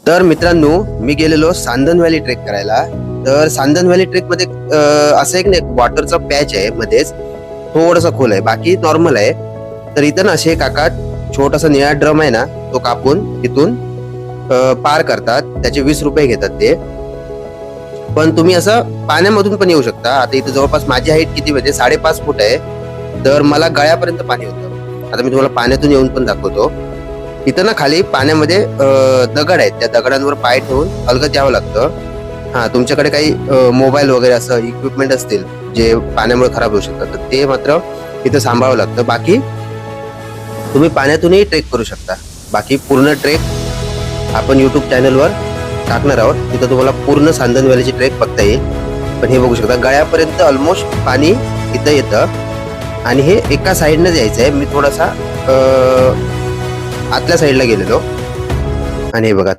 तर मित्रांनो, मी गेलेलो सांदन व्हॅली ट्रेक करायला. तर सांदन व्हॅली ट्रेक मध्ये असं एक नाही, वॉटरचा पॅच आहे मध्येच, थोडासा खोल आहे, बाकी नॉर्मल आहे. तर इथं ना असे काका छोटासा निळा ड्रम आहे ना, तो कापून तिथून पार करतात. त्याचे 20 रुपये घेतात ते. पण तुम्ही असं पाण्यामधून पण येऊ शकता. आता इथं जवळपास माझी हाईट किती म्हणजे 5.5 फूट आहे, तर मला गळ्यापर्यंत पाणी होतं. आता मी तुम्हाला पाण्यातून येऊन पण दाखवतो. इथं ना खाली पाण्यामध्ये दगड आहेत, त्या दगडांवर पाय ठेवून अलगद यावं लागतं. हा, तुमच्याकडे काही मोबाईल वगैरे असं इक्विपमेंट असतील जे पाण्यामुळे खराब होऊ शकतात, तर ते मात्र इथं सांभाळावं लागतं. बाकी तुम्ही पाण्यातूनही ट्रेक करू शकता. बाकी पूर्ण ट्रेक आपण युट्यूब चॅनलवर टाकणार आहोत. तिथं तुम्हाला पूर्ण सांदन व्हॅलीची ट्रेक बघता येईल. पण हे बघू शकता, गळ्यापर्यंत ऑलमोस्ट पाणी इथं येतं. आणि हे एका साईडनं जायचं आहे. मी थोडासा आतल्या साईडला गेलेलो. आणि हे बघा,